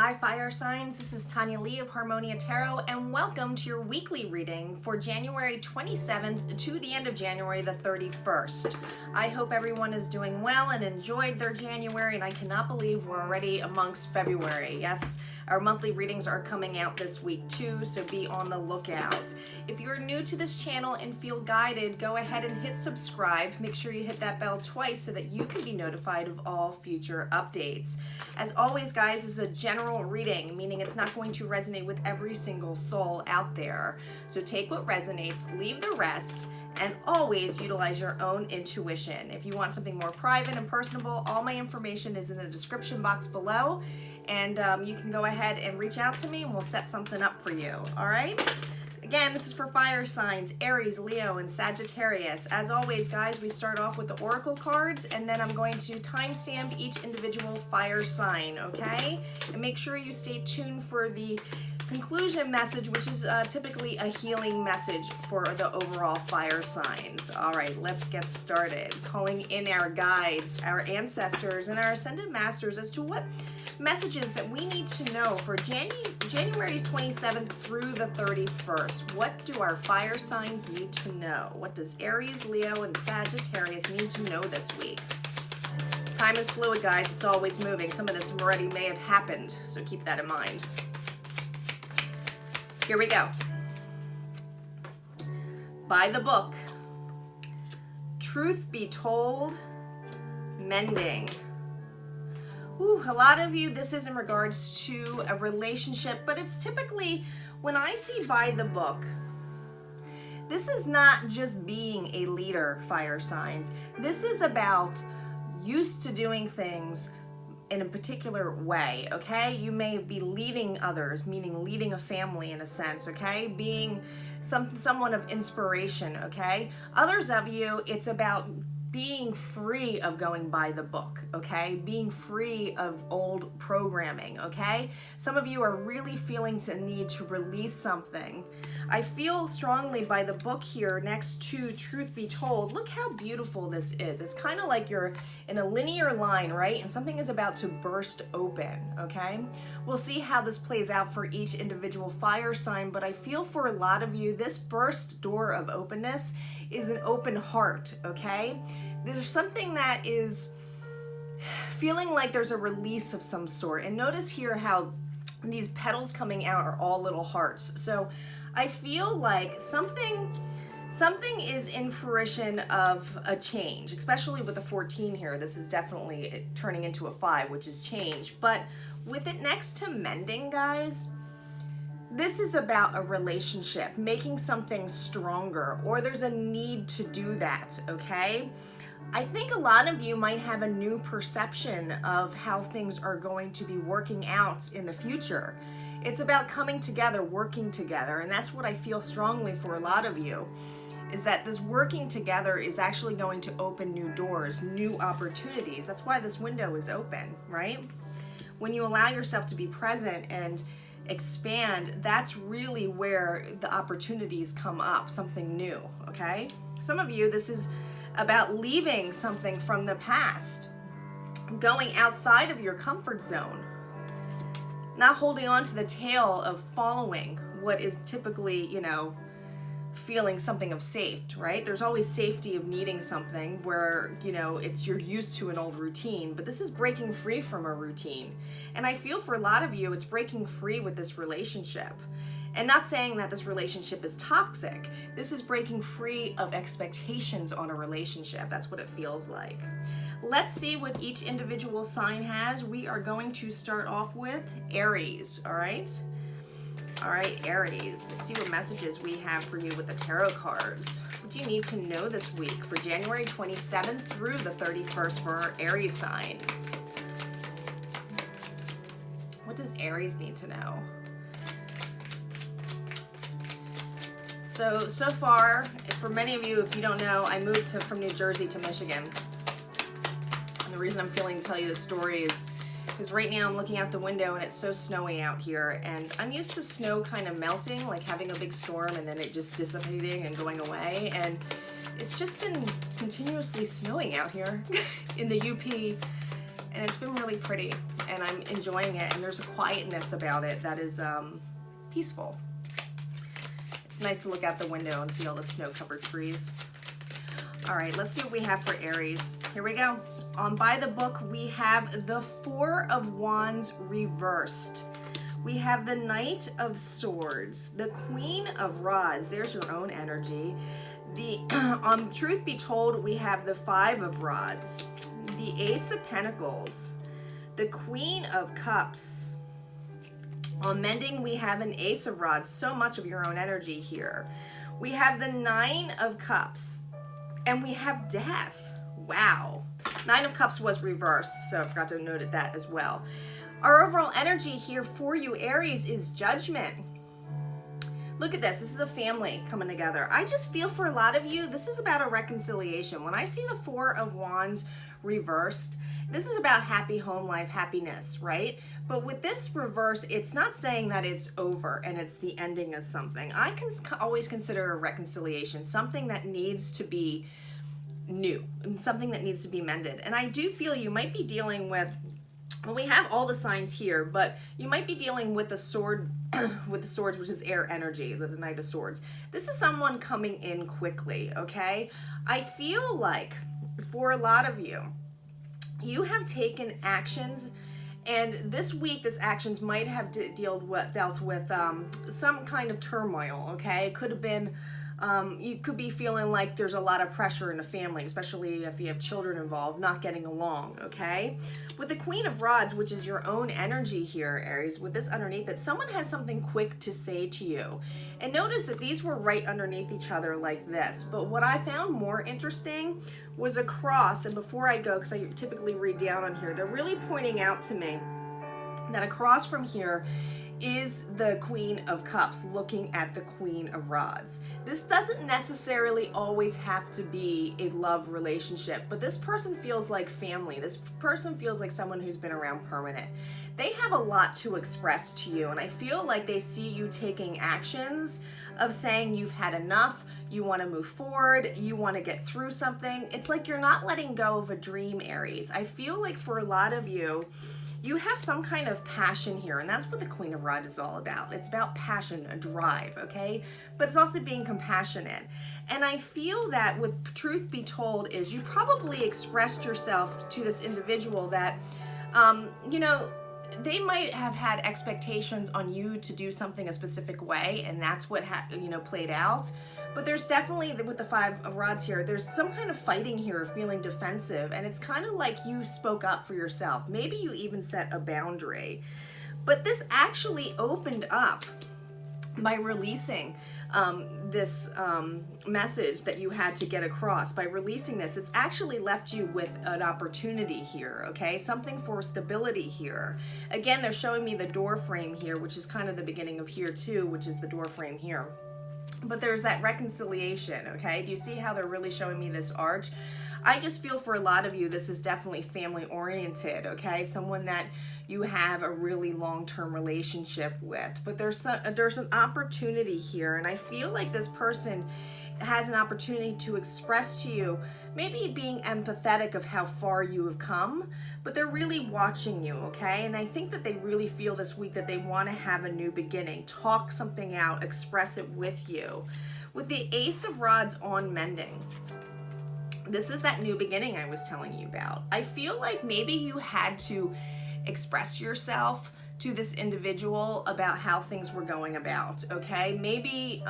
Hi fire signs, this is Tanya Lee of Harmonia Tarot and welcome to your weekly reading for January 27th to the end of January the 31st. I hope everyone is doing well and enjoyed their January, and I cannot believe we're already amongst February. Yes, our monthly readings are coming out this week too, so be on the lookout. If you're new to this channel and feel guided, go ahead and hit subscribe. Make sure you hit that bell twice so that you can be notified of all future updates. As always, guys, this is a general reading, meaning it's not going to resonate with every single soul out there. So take what resonates, leave the rest, and always utilize your own intuition. If you want something more private and personable, all my information is in the description box below, and you can go ahead and reach out to me and we'll set something up for you, all right? Again, this is for fire signs, Aries, Leo, and Sagittarius. As always, guys, we start off with the oracle cards, and then I'm going to timestamp each individual fire sign, okay? And make sure you stay tuned for the conclusion message, which is typically a healing message for the overall fire signs. All right, let's get started. Calling in our guides, our ancestors, and our ascended masters as to what messages that we need to know for January 27th through the 31st. What do our fire signs need to know? What does Aries, Leo, and Sagittarius need to know this week? Time is fluid, guys. It's always moving. Some of this already may have happened, so keep that in mind. Here we go. By the book. Truth be told, mending. Ooh, a lot of you, this is in regards to a relationship, but it's typically, when I see by the book, this is not just being a leader, fire signs. This is about used to doing things in a particular way, okay? You may be leading others, meaning leading a family in a sense, okay? Being someone of inspiration, okay? Others of you, it's about being free of going by the book, okay? Being free of old programming, okay? Some of you are really feeling the need to release something. I feel strongly by the book here next to Truth Be Told. Look how beautiful this is. It's kind of like you're in a linear line, right? And something is about to burst open, okay? We'll see how this plays out for each individual fire sign, but I feel for a lot of you, this burst door of openness is an open heart, okay? There's something that is feeling like there's a release of some sort. And notice here how these petals coming out are all little hearts. So I feel like something is in fruition of a change, especially with the 14 here. This is definitely turning into a 5, which is change. But with it next to mending, guys, this is about a relationship, making something stronger, or there's a need to do that, okay? I think a lot of you might have a new perception of how things are going to be working out in the future. It's about coming together, working together, and that's what I feel strongly for a lot of you, is that this working together is actually going to open new doors, new opportunities. That's why this window is open, right? When you allow yourself to be present and expand, that's really where the opportunities come up, something new, okay? Some of you, this is about leaving something from the past, going outside of your comfort zone, not holding on to the tail of following what is typically, you know, feeling something of safe, right? There's always safety of needing something where, you know, you're used to an old routine, but this is breaking free from a routine. And I feel for a lot of you, it's breaking free with this relationship. And not saying that this relationship is toxic. This is breaking free of expectations on a relationship. That's what it feels like. Let's see what each individual sign has. We are going to start off with Aries, all right? All right, Aries, let's see what messages we have for you with the tarot cards. What do you need to know this week for January 27th through the 31st for our Aries signs? What does Aries need to know? So far, for many of you, if you don't know, I moved from New Jersey to Michigan. And the reason I'm feeling to tell you this story is because right now I'm looking out the window and it's so snowy out here, and I'm used to snow kind of melting, like having a big storm and then it just dissipating and going away, and it's just been continuously snowing out here in the UP and it's been really pretty, and I'm enjoying it, and there's a quietness about it that is peaceful. It's nice to look out the window and see all the snow-covered trees. All right, let's see what we have for Aries. Here we go. By the book, we have the Four of Wands reversed. We have the Knight of Swords, the Queen of Rods. There's your own energy. The truth be told, we have the Five of Rods, the Ace of Pentacles, the Queen of Cups. On Mending, we have an Ace of Rods. So much of your own energy here. We have the Nine of Cups, and we have Death. Wow. Nine of Cups was reversed, so I forgot to note that as well. Our overall energy here for you, Aries, is Judgment. Look at this. This is a family coming together. I just feel for a lot of you, this is about a reconciliation. When I see the Four of Wands reversed, this is about happy home life, happiness, right? But with this reverse, it's not saying that it's over and it's the ending of something. I can always consider a reconciliation something that needs to be new and something that needs to be mended. And I do feel you might be dealing with, well, we have all the signs here, but you might be dealing with the sword, with the swords, which is air energy, the Knight of Swords. This is someone coming in quickly, okay? I feel like for a lot of you, you have taken actions, and this week, this actions might have dealt with some kind of turmoil, okay? It could have been, you could be feeling like there's a lot of pressure in a family, especially if you have children involved, not getting along, okay? With the Queen of Rods, which is your own energy here, Aries, with this underneath it, someone has something quick to say to you. And notice that these were right underneath each other like this. But what I found more interesting was a cross. And before I go, because I typically read down on here, they're really pointing out to me that across from here is the Queen of Cups looking at the Queen of Rods. This doesn't necessarily always have to be a love relationship, but this person feels like family. This person feels like someone who's been around permanent. They have a lot to express to you, and I feel like they see you taking actions of saying you've had enough, you want to move forward, you want to get through something. It's like you're not letting go of a dream, Aries. I feel like for a lot of you, you have some kind of passion here, and that's what the Queen of Rods is all about. It's about passion, a drive, okay? But it's also being compassionate. And I feel that, with truth be told, is you probably expressed yourself to this individual that, you know, they might have had expectations on you to do something a specific way, and that's what played out. But there's definitely, with the Five of Rods here, there's some kind of fighting here, feeling defensive, and it's kind of like you spoke up for yourself. Maybe you even set a boundary. But this actually opened up by releasing this message that you had to get across. By releasing this, it's actually left you with an opportunity here, okay? Something for stability here. Again, they're showing me the door frame here, which is kind of the beginning of here too, which is the door frame here. But there's that reconciliation, okay? Do you see how they're really showing me this arch? I just feel for a lot of you, this is definitely family oriented, okay? Someone that you have a really long-term relationship with. But there's an opportunity here, and I feel like this person has an opportunity to express to you, maybe being empathetic of how far you have come, but they're really watching you, okay? And I think that they really feel this week that they want to have a new beginning, talk something out, express it with you. With the Ace of Rods on Mending, this is that new beginning I was telling you about. I feel like maybe you had to express yourself to this individual about how things were going about, okay? Maybe,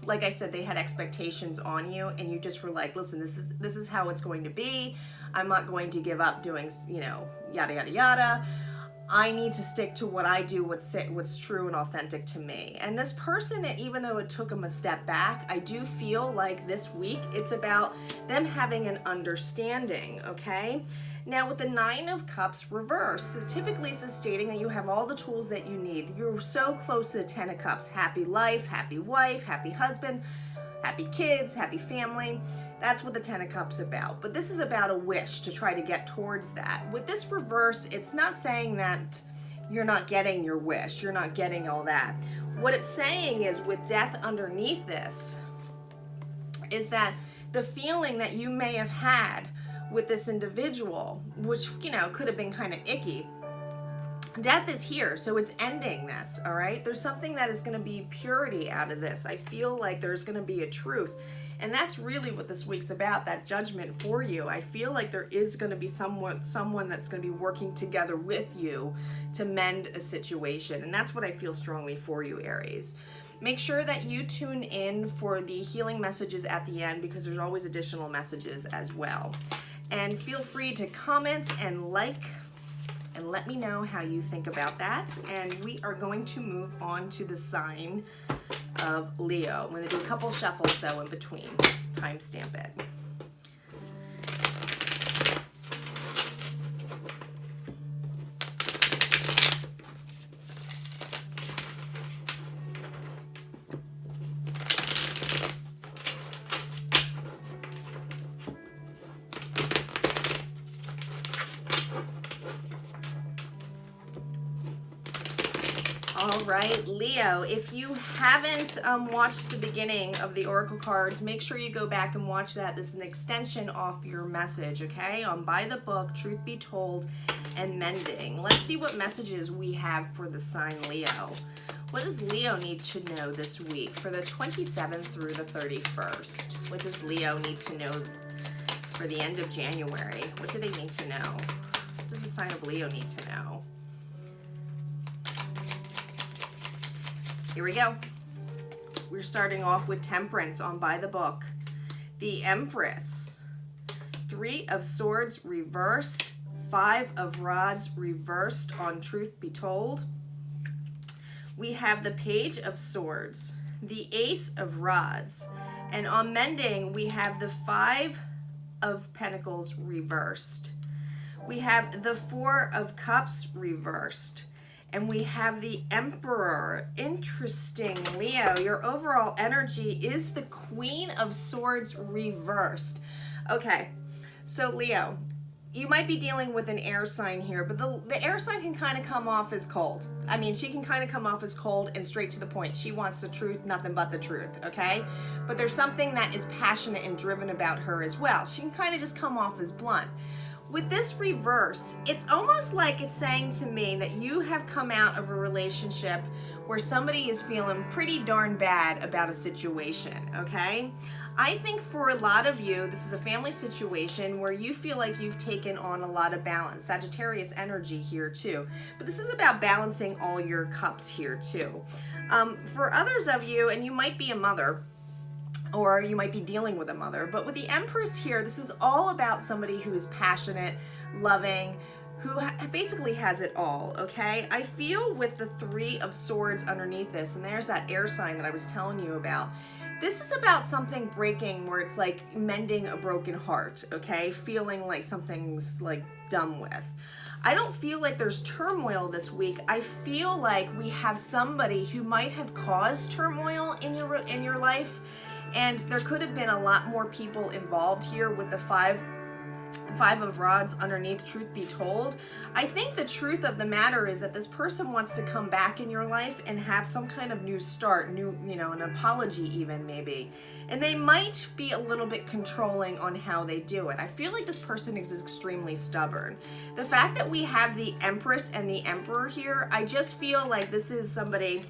like I said, they had expectations on you, and you just were like, listen, this is how it's going to be. I'm not going to give up doing, yada, yada, yada. I need to stick to what I do, what's true and authentic to me. And this person, even though it took them a step back, I do feel like this week it's about them having an understanding, okay? Now with the Nine of Cups reversed, typically this is stating that you have all the tools that you need. You're so close to the Ten of Cups. Happy life, happy wife, happy husband, happy kids, happy family. That's what the Ten of Cups is about. But this is about a wish to try to get towards that. With this reverse, it's not saying that you're not getting your wish, you're not getting all that. What it's saying is, with death underneath this, is that the feeling that you may have had with this individual, which, you know, could have been kind of icky. Death is here, so it's ending this, all right? There's something that is going to be purity out of this. I feel like there's going to be a truth. And that's really what this week's about, that judgment for you. I feel like there is going to be someone that's going to be working together with you to mend a situation. And that's what I feel strongly for you, Aries. Make sure that you tune in for the healing messages at the end, because there's always additional messages as well. And feel free to comment and like, and let me know how you think about that. And we are going to move on to the sign of Leo. I'm going to do a couple shuffles though in between. Timestamp it. All right, Leo, if you haven't watched the beginning of the Oracle cards, make sure you go back and watch that. This is an extension off your message, okay? On By the Book, Truth Be Told, and Mending. Let's see what messages we have for the sign Leo. What does Leo need to know this week for the 27th through the 31st? What does Leo need to know for the end of January? What do they need to know? What does the sign of Leo need to know? Here we go. We're starting off with Temperance on By the Book. The Empress. 3 of Swords reversed. 5 of Rods reversed on Truth Be Told. We have the Page of Swords. The Ace of Rods. And on Mending, we have the 5 of Pentacles reversed. We have the 4 of Cups reversed. And we have the Emperor. Interesting, Leo. Your overall energy is the Queen of Swords reversed. Okay, so Leo, you might be dealing with an air sign here, but the air sign can kind of come off as cold. I mean, she can kind of come off as cold and straight to the point. She wants the truth, nothing but the truth, okay? But there's something that is passionate and driven about her as well. She can kind of just come off as blunt. With this reverse, it's almost like it's saying to me that you have come out of a relationship where somebody is feeling pretty darn bad about a situation, okay? I think for a lot of you, this is a family situation where you feel like you've taken on a lot of balance. Sagittarius energy here too. But this is about balancing all your cups here too. For others of you, and you might be a mother, or you might be dealing with a mother, but with the Empress here, this is all about somebody who is passionate, loving, who basically has it all, okay? I feel with the 3 of Swords underneath this, and there's that air sign that I was telling you about, this is about something breaking where it's like mending a broken heart, okay? Feeling like something's like done with. I don't feel like there's turmoil this week. I feel like we have somebody who might have caused turmoil in your life. And there could have been a lot more people involved here with the 5 of Rods underneath, Truth Be Told. I think the truth of the matter is that this person wants to come back in your life and have some kind of new start, an apology even maybe. And they might be a little bit controlling on how they do it. I feel like this person is extremely stubborn. The fact that we have the Empress and the Emperor here, I just feel like this is somebody,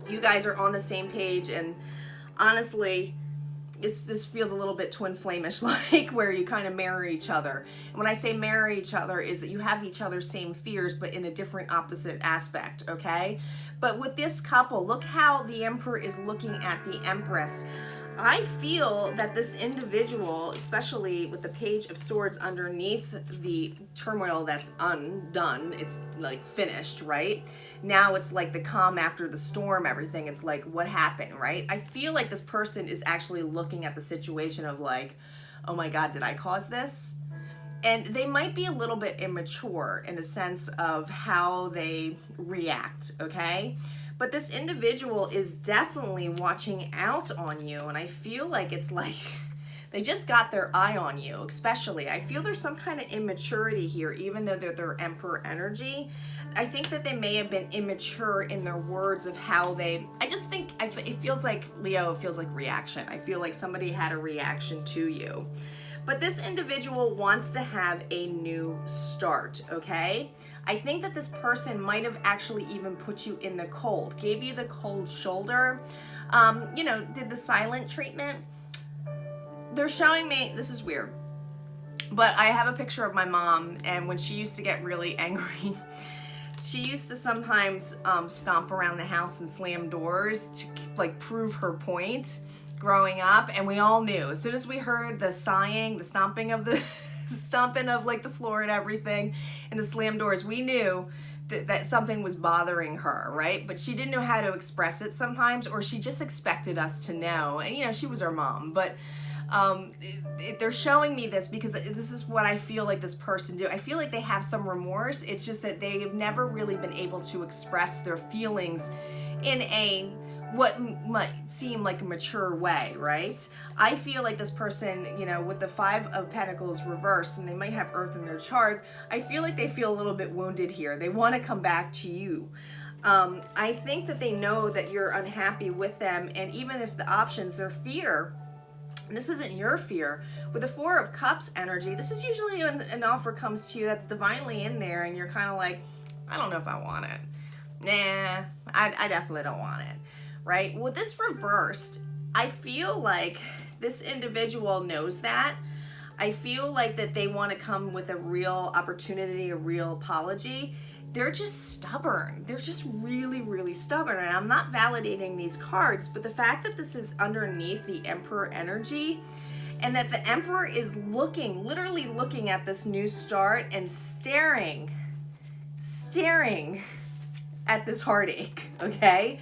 you guys are on the same page, and honestly, this feels a little bit twin flame-ish like, where you kind of mirror each other. And when I say mirror each other, is that you have each other's same fears, but in a different opposite aspect, okay? But with this couple, look how the Emperor is looking at the Empress. I feel that this individual, especially with the Page of Swords underneath the turmoil that's undone, it's like finished, right? Now it's like the calm after the storm, everything. It's like, what happened, right? I feel like this person is actually looking at the situation of like, oh my God, did I cause this? And they might be a little bit immature in a sense of how they react, okay? But this individual is definitely watching out on you, and I feel like it's like they just got their eye on you, especially. I feel there's some kind of immaturity here, even though they're their Emperor energy. I think that they may have been immature in their words of how they, I just think it feels like, Leo, it feels like reaction. I feel like somebody had a reaction to you. But this individual wants to have a new start, okay? I think that this person might have actually even put you in the cold, gave you the cold shoulder, you know, did the silent treatment. They're showing me, this is weird, but I have a picture of my mom, and when she used to get really angry, she used to sometimes stomp around the house and slam doors to like prove her point growing up. And we all knew as soon as we heard the sighing, the stomping of the stomping of like the floor and everything and the slam doors, we knew that something was bothering her, right? But she didn't know how to express it sometimes, or she just expected us to know. And you know, she was our mom, but they're showing me this because this is what I feel like this person do. I feel like they have some remorse. It's just that they've never really been able to express their feelings in a what might seem like a mature way, right? I feel like this person, you know, with the 5 of Pentacles reversed, and they might have Earth in their chart, I feel like they feel a little bit wounded here. They want to come back to you. I think that they know that you're unhappy with them, and even if the options, their fear, and this isn't your fear. With the 4 of Cups energy, this is usually when an offer comes to you that's divinely in there and you're kind of like, I don't know if I want it. Nah, I definitely don't want it, right? With this reversed, I feel like this individual knows that. I feel like that they want to come with a real opportunity, a real apology. They're just stubborn. They're just really, really stubborn. And I'm not validating these cards, but the fact that this is underneath the Emperor energy and that the Emperor is looking, literally looking at this new start and staring at this heartache, okay,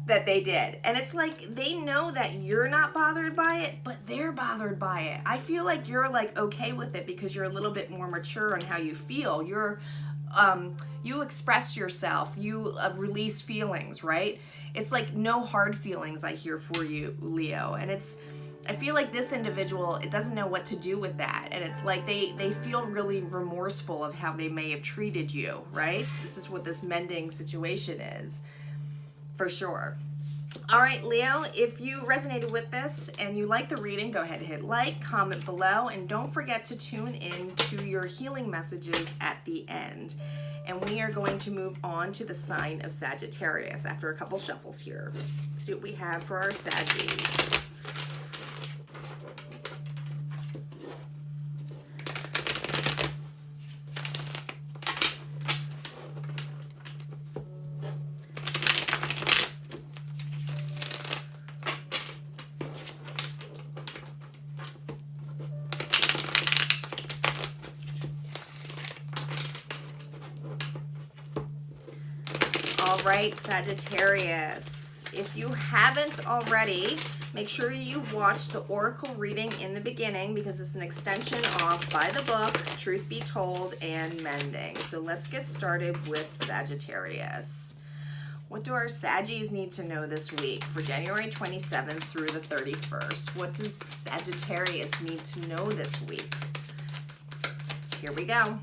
that they did. And it's like they know that you're not bothered by it, but they're bothered by it. I feel like you're like okay with it because you're a little bit more mature on how you feel. You express yourself, you release feelings, right? It's like no hard feelings I hear for you, Leo. And I feel like this individual, it doesn't know what to do with that. And it's like they feel really remorseful of how they may have treated you, right? This is what this mending situation is, for sure. All right, Leo, if you resonated with this and you like the reading, go ahead and hit like, comment below, and don't forget to tune in to your healing messages at the end. And we are going to move on to the sign of Sagittarius after a couple shuffles here. Let's see what we have for our Saggies. All right, Sagittarius, if you haven't already, make sure you watch the oracle reading in the beginning because it's an extension off by the book, Truth Be Told, and Mending. So let's get started with Sagittarius. What do our Saggies need to know this week for January 27th through the 31st? What does Sagittarius need to know this week? Here we go.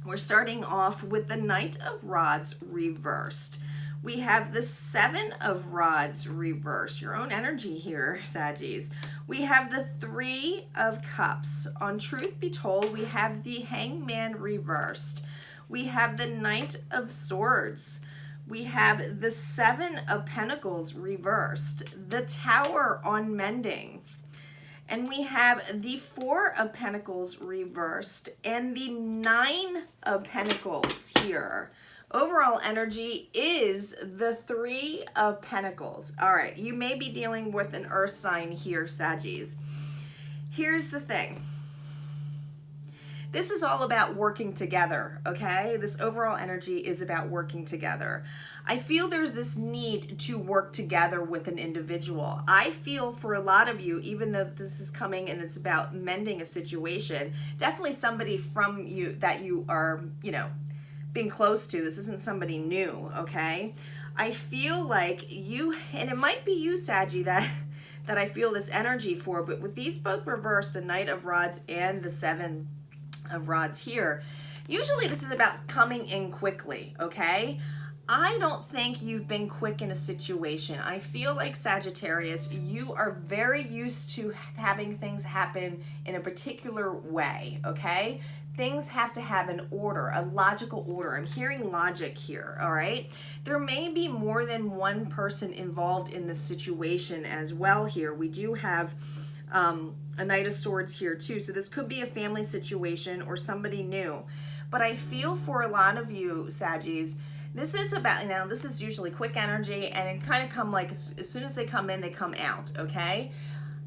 We're starting off with the Knight of Rods reversed. We have the 7 of Rods reversed. Your own energy here, Saggies. We have the 3 of Cups. On Truth Be Told, we have the Hangman reversed. We have the Knight of Swords. We have the 7 of Pentacles reversed. The Tower on Mending. And we have the 4 of Pentacles reversed and the 9 of Pentacles here. Overall energy is the 3 of Pentacles. All right, you may be dealing with an earth sign here, Saggies. Here's the thing. This is all about working together, okay? This overall energy is about working together. I feel there's this need to work together with an individual. I feel for a lot of you, even though this is coming and it's about mending a situation, definitely somebody from you that you are, you know, being close to. This isn't somebody new, okay? I feel like you, and it might be you, Saggy, that I feel this energy for, but with these both reversed, the Knight of Rods and the 7 of Rods here, usually this is about coming in quickly, okay? I don't think you've been quick in a situation. I feel like, Sagittarius, you are very used to having things happen in a particular way, okay? Things have to have an order, a logical order. I'm hearing logic here, all right? There may be more than one person involved in this situation as well here. We do have a Knight of Swords here too, so this could be a family situation or somebody new. But I feel for a lot of you, Saggies, this is about, now this is usually quick energy, and it kind of come like as soon as they come in, they come out, okay?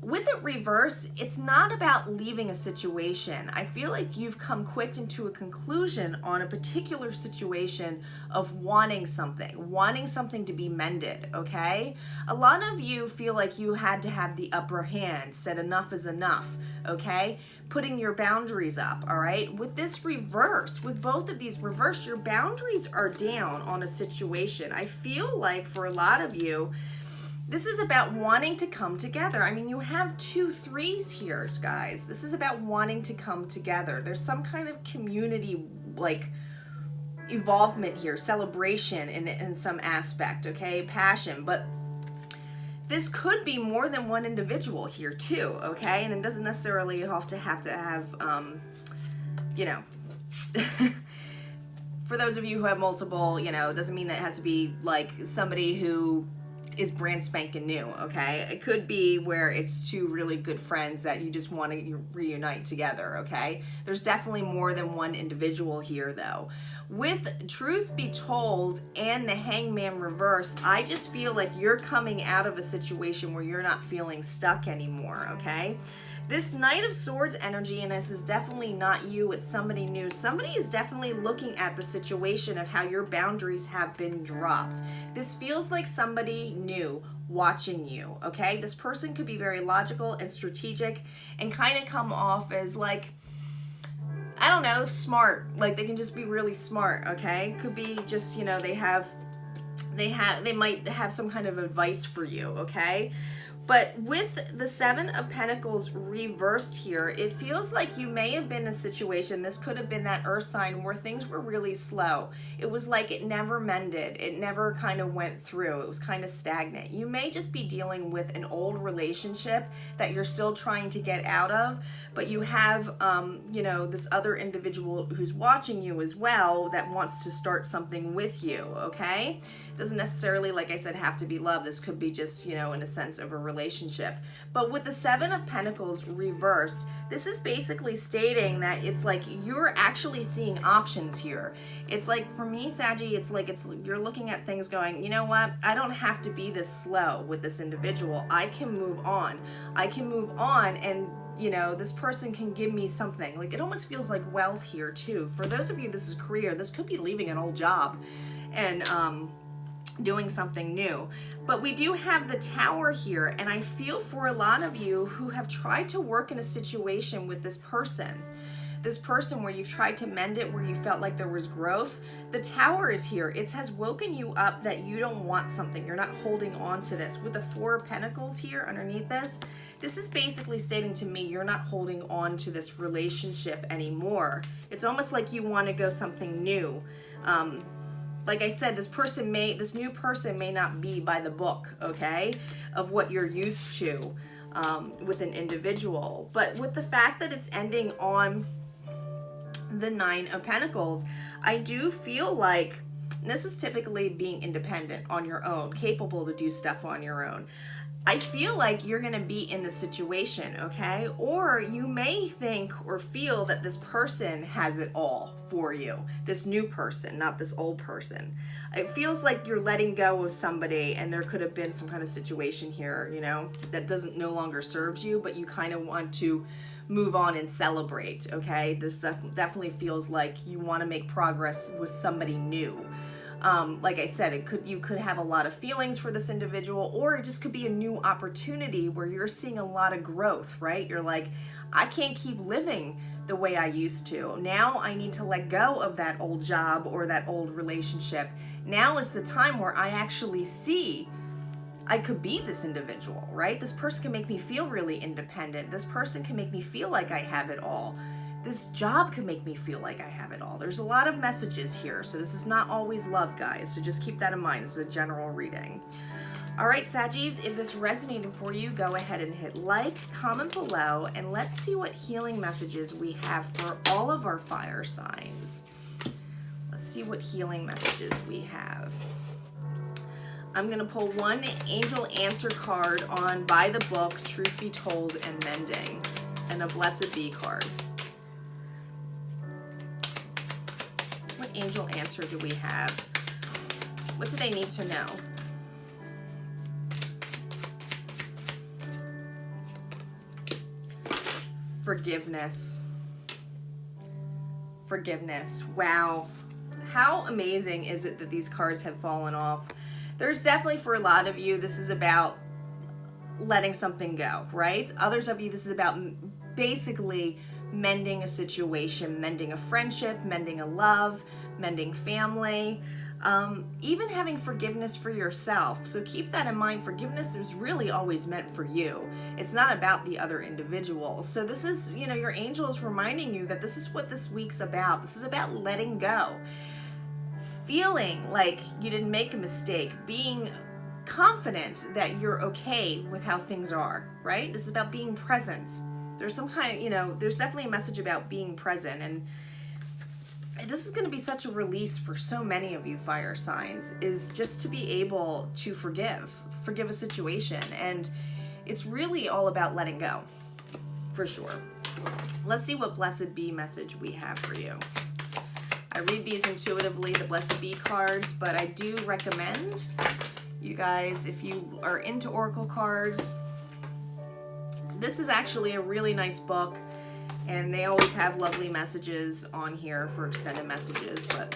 With the reverse, it's not about leaving a situation. I feel like you've come quick into a conclusion on a particular situation of wanting something to be mended, okay? A lot of you feel like you had to have the upper hand, said enough is enough, okay? Putting your boundaries up, all right? With this reverse, with both of these reversed, your boundaries are down on a situation. I feel like for a lot of you, this is about wanting to come together. I mean, you have 2 3s here, guys. This is about wanting to come together. There's some kind of community, like, involvement here, celebration in some aspect, okay? Passion, but this could be more than one individual here too, okay? And it doesn't necessarily have to have you know, for those of you who have multiple, you know, it doesn't mean that it has to be like somebody who is brand spanking new, okay? It could be where it's 2 really good friends that you just want to reunite together, okay? There's definitely more than one individual here, though. With truth be told and the Hangman reverse, I just feel like you're coming out of a situation where you're not feeling stuck anymore, okay? This Knight of Swords energy, and this is definitely not you, it's somebody new. Somebody is definitely looking at the situation of how your boundaries have been dropped. This feels like somebody new watching you, okay? This person could be very logical and strategic and kind of come off as like, I don't know, smart. Like they can just be really smart, okay? Could be just, you know, they might have some kind of advice for you, okay? But with the 7 of Pentacles reversed here, it feels like you may have been in a situation, this could have been that earth sign where things were really slow. It was like it never mended. It never kind of went through. It was kind of stagnant. You may just be dealing with an old relationship that you're still trying to get out of, but you have, you know, this other individual who's watching you as well that wants to start something with you, okay? Doesn't necessarily, like I said, have to be love. This could be just, you know, in a sense of a relationship. But with the 7 of Pentacles reversed, this is basically stating that it's like you're actually seeing options here. It's like, for me, Saggy, it's like you're looking at things going, you know what? I don't have to be this slow with this individual. I can move on. I can move on, and you know, this person can give me something. Like, it almost feels like wealth here too. For those of you, this is career. This could be leaving an old job and doing something new. But we do have the Tower here, and I feel for a lot of you who have tried to work in a situation with this person where you've tried to mend it, where you felt like there was growth. The Tower is here. It has woken you up that you don't want something. You're not holding on to this. With the 4 of Pentacles here underneath this is basically stating to me you're not holding on to this relationship anymore. It's almost like you want to go something new. Like I said, this new person may not be by the book, okay, of what you're used to with an individual. But with the fact that it's ending on the 9 of Pentacles, I do feel like, and this is typically being independent on your own, capable to do stuff on your own. I feel like you're going to be in the situation, okay? Or you may think or feel that this person has it all for you. This new person, not this old person. It feels like you're letting go of somebody, and there could have been some kind of situation here, you know, that no longer serves you, but you kind of want to move on and celebrate, okay? This definitely feels like you want to make progress with somebody new. Like I said, you could have a lot of feelings for this individual, or it just could be a new opportunity where you're seeing a lot of growth, right? You're like, I can't keep living the way I used to. Now I need to let go of that old job or that old relationship. Now is the time where I actually see I could be this individual, right? This person can make me feel really independent. This person can make me feel like I have it all. This job could make me feel like I have it all. There's a lot of messages here, so this is not always love, guys. So just keep that in mind. This is a general reading. All right, Saggies, if this resonated for you, go ahead and hit like, comment below, and let's see what healing messages we have for all of our fire signs. Let's see what healing messages we have. I'm going to pull one angel answer card on By the Book, Truth Be Told, and Mending, and a Blessed Be card. What angel answer do we have? What do they need to know? Forgiveness. Forgiveness. Wow. How amazing is it that these cards have fallen off? There's definitely, for a lot of you, this is about letting something go, right? Others of you, this is about basically mending a situation, mending a friendship, mending a love, mending family, even having forgiveness for yourself. So keep that in mind. Forgiveness is really always meant for you. It's not about the other individual. So this is, you know, your angel is reminding you that this is what this week's about. This is about letting go. Feeling like you didn't make a mistake, being confident that you're okay with how things are, right? This is about being present. There's some kind of, you know, there's definitely a message about being present, and this is going to be such a release for so many of you fire signs, is just to be able to forgive a situation. And it's really all about letting go, for sure. Let's see what Blessed Be message we have for you. I read these intuitively, the Blessed Be cards, but I do recommend you guys, if you are into oracle cards, this is actually a really nice book, and they always have lovely messages on here for extended messages, but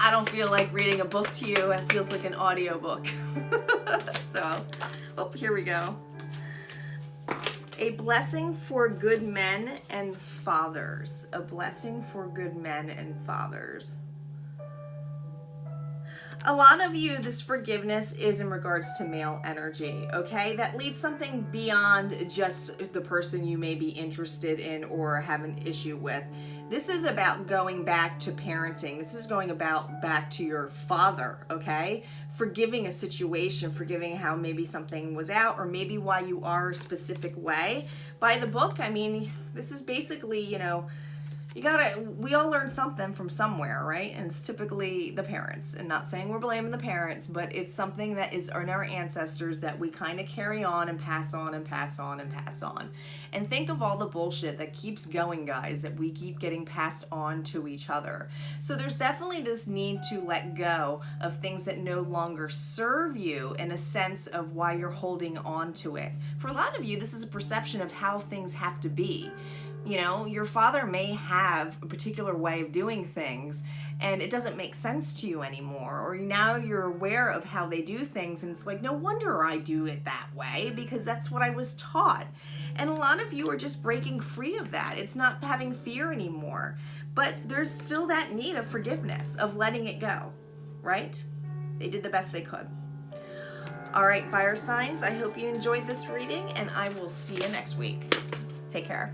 I don't feel like reading a book to you. It feels like an audio book. So, oh, here we go. A blessing for good men and fathers. A blessing for good men and fathers. A lot of you, this forgiveness is in regards to male energy, okay? That leads something beyond just the person you may be interested in or have an issue with. This is about going back to parenting. This is going about back to your father, okay? Forgiving a situation, forgiving how maybe something was out, or maybe why you are a specific way. By the book, I mean, this is basically, you know, we all learn something from somewhere, right? And it's typically the parents. And not saying we're blaming the parents, but it's something that is in our ancestors that we kind of carry on and pass on and pass on and pass on. And think of all the bullshit that keeps going, guys, that we keep getting passed on to each other. So there's definitely this need to let go of things that no longer serve you, in a sense of why you're holding on to it. For a lot of you, this is a perception of how things have to be. You know, your father may have a particular way of doing things and it doesn't make sense to you anymore, or now you're aware of how they do things and it's like, no wonder I do it that way, because that's what I was taught. And a lot of you are just breaking free of that. It's not having fear anymore, but there's still that need of forgiveness, of letting it go, right? They did the best they could. All right, fire signs, I hope you enjoyed this reading, and I will see you next week. Take care.